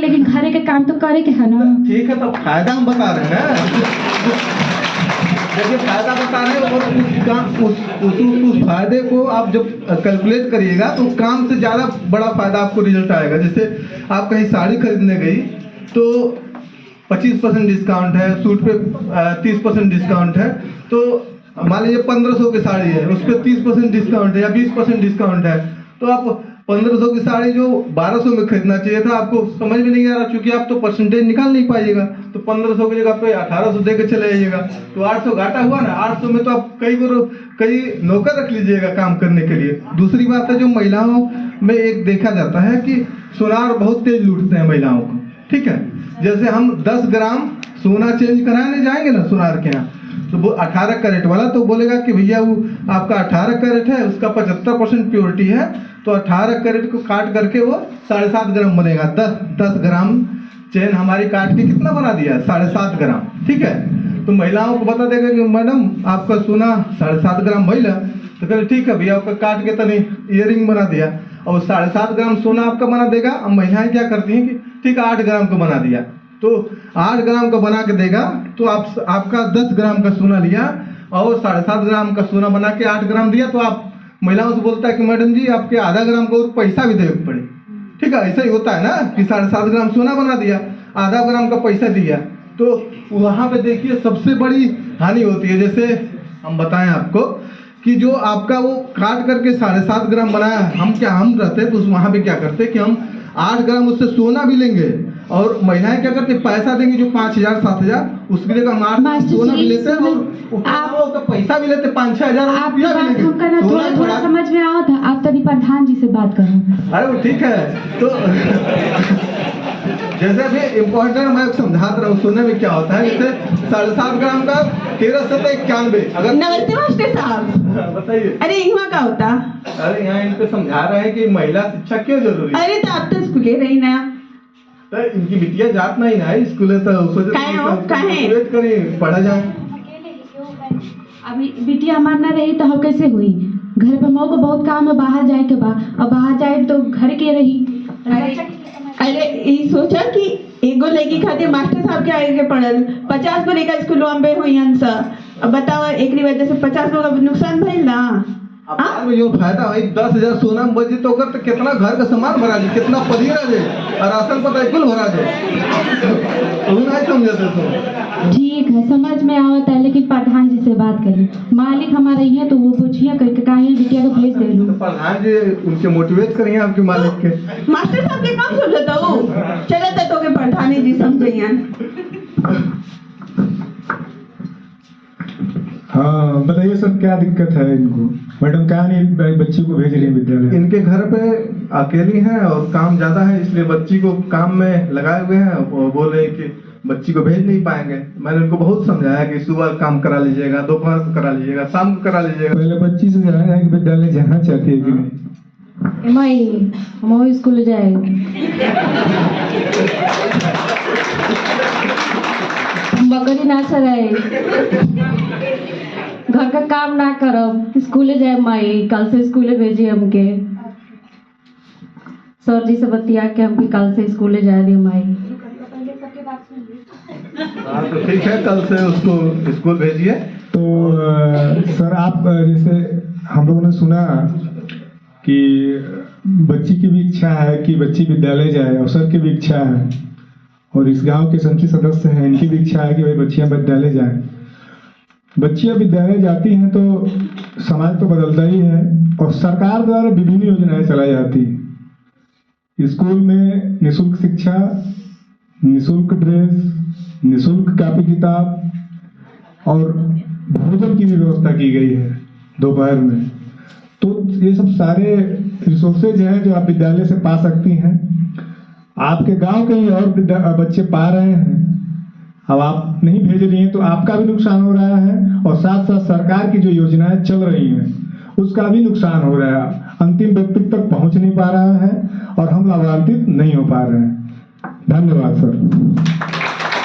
लेकिन घरे के काम तो करे के है ना। ठीक है, तो फायदा हम बता रहे हैं ना। देखिए फायदा बता रहे हैं, और उस काम उस फायदे को आप जब कैलकुलेट करिएगा तो काम से ज़्यादा बड़ा फायदा आपको रिजल्ट आएगा। जैसे आप कहीं साड़ी खरीदने गई तो 25% डिस्काउंट है, सूट पे 30% डिस्काउंट है, तो मान लीजिए 1500 की साड़ी है, उस पर 30% डिस्काउंट है या 20% डिस्काउंट है, तो आप 1500 की साड़ी जो 1200 में खरीदना चाहिए था, आपको समझ में नहीं आ रहा, क्योंकि आप तो परसेंटेज निकाल नहीं पाइएगा, तो 1500 की जगह पे 1800 दे के चले जाइएगा, तो 800 घाटा हुआ ना। 800 में तो आप कई नौकर रख लीजिएगा काम करने के लिए। दूसरी बात है, जो महिलाओं में एक देखा जाता है कि सुनार बहुत तेज लूटते हैं महिलाओं को, ठीक है। जैसे हम 10 ग्राम सोना चेंज कराने जाएंगे ना सुनार के यहाँ, तो वो 18 कैरेट वाला तो बोलेगा कि भैया वो आपका 18 कैरेट है, उसका 75% प्योरिटी है, तो 18 कैरेट को काट करके वो 7.5 ग्राम बनेगा। 10 ग्राम चेन हमारी काट के कितना बना दिया, 7.5 ग्राम, ठीक है। तो महिलाओं को बता देगा कि मैडम आपका सोना 7.5 ग्राम भैया, तो कहे ठीक है भैया, आपका काट के तनी ईयरिंग बना दिया, और 7.5 ग्राम सोना आपका बना देगा। अब महिलाएं क्या करती हैं कि ठीक है 8 ग्राम का बना दिया, तो 8 ग्राम का बना के देगा, तो आपका 10 ग्राम का सोना लिया और 7.5 ग्राम का सोना बना के 8 ग्राम दिया, तो आप महिलाओं से बोलता है कि मैडम जी आपके आधा ग्राम को और पैसा भी देना पड़े, ठीक है। ऐसा ही होता है ना कि 7.5 ग्राम सोना बना दिया, आधा ग्राम का पैसा दिया, तो वहाँ पे देखिए सबसे बड़ी हानि होती है। जैसे हम बताएं आपको कि जो आपका वो काट करके 7.5 ग्राम बनाया, हम रहते तो वहाँ पे क्या करते कि हम 8 ग्राम उससे सोना भी लेंगे, और महिलाएं क्या करती पैसा देंगी जो 5000 7000, उसकी जगह हम सोना भी लेते हैं और पैसा भी लेते 5-6 हजार रुपया भी लेंगे। थोड़ा समझ में आओ था, आप तभी प्रधान जी से बात करो। अरे वो ठीक है, तो जैसे अभी इम्पोर्टेंट मैं समझा रहा हूँ, सुनने में क्या होता है, जैसे 7.5 ग्राम का 1391, अगर नमस्ते मास्टर साहब, बताइए। अरे यहाँ का होता, अरे यहाँ इनको समझा रहे हैं कि महिला शिक्षा क्यों जरूरी है। अरे तो आप तो स्कूले रही ना, तो इनकी बिटिया जात नहीं ना स्कूल, तो करी पढ़ा जाए। अभी बिटिया हमार ना रही तो हम कैसे हुई, घर पे मऊ को बहुत काम है, बाहर जाए के बाद, और बाहर जाए तो घर के रही। अरे ये सोचा कि एगो लड़की खातिर मास्टर साहब के आगे पढ़ल 50 गो लेकर स्कूलों में हुई हंस, अब बताओ एक वजह से 50 गो का नुकसान भइल ना। अब यो फायदा है 10,000 सोना में बची, तो कर तो कितना घर का सामान भरा जाए, कितना पनीर आ जाए, और राशन पता है कुल भरा जाए, तो नहीं समझते तो। ठीक है, समझ में आवता है, लेकिन प्रधान जी से बात करिए, मालिक हमारे ही है तो वो पूछिए काहे बिटिया को भेज दे लूं। तो प्रधान जी उनके मोटिवेट करिए आपके मालिक के। मास्टर साहब के काम समझता हूँ, चलता तो के प्रधान जी समझिए। हाँ बताइए सर, क्या दिक्कत है इनको? मैडम क्या नहीं बच्ची को भेज रही है विद्यालय? इनके घर पे अकेली हैं और काम ज्यादा है, इसलिए बच्ची को काम में लगाए हुए हैं, और बोले कि बच्ची को भेज नहीं पाएंगे। मैंने उनको बहुत समझाया कि सुबह काम करा लीजिएगा, दोपहर को करा लीजिएगा, शाम को करा लीजिएगा। पहले बच्ची से जाना है कि विद्यालय जाना चाहती है कि नहीं? मई हम स्कूल जाएगी, बकरी ना चराए, घर का काम ना करब, स्कूले जाए माई, कल से स्कूले भेजिए हमके। सर जी से बतिया के हमके कल से स्कूले जा रही माई। हाँ तो ठीक है, कल से उसको स्कूल भेजिए। तो सर आप जैसे हम लोगों ने सुना कि बच्ची की भी इच्छा है कि बच्ची विद्यालय जाए, और सर की भी इच्छा है, और इस गांव के संसद सदस्य हैं, इनकी भी इच्छा है कि भाई बच्चियां विद्यालय जाएं। बच्चियां विद्यालय जाती हैं तो समाज तो बदलता ही है, और सरकार द्वारा विभिन्न योजनाएं चलाई जाती हैं। स्कूल में निःशुल्क शिक्षा, निःशुल्क ड्रेस, निःशुल्क कापी किताब, और भोजन की भी व्यवस्था की गई है दोपहर में। तो ये सब सारे रिसोर्सेज हैं जो आप विद्यालय से पा सकती हैं। आपके गांव के ही और बच्चे पा रहे हैं, अब आप नहीं भेज रही हैं तो आपका भी नुकसान हो रहा है, और साथ साथ सरकार की जो योजनाएं चल रही हैं उसका भी नुकसान हो रहा है, अंतिम व्यक्ति तक पहुंच नहीं पा रहा है, और हम लाभान्वित नहीं हो पा रहे हैं। धन्यवाद सर।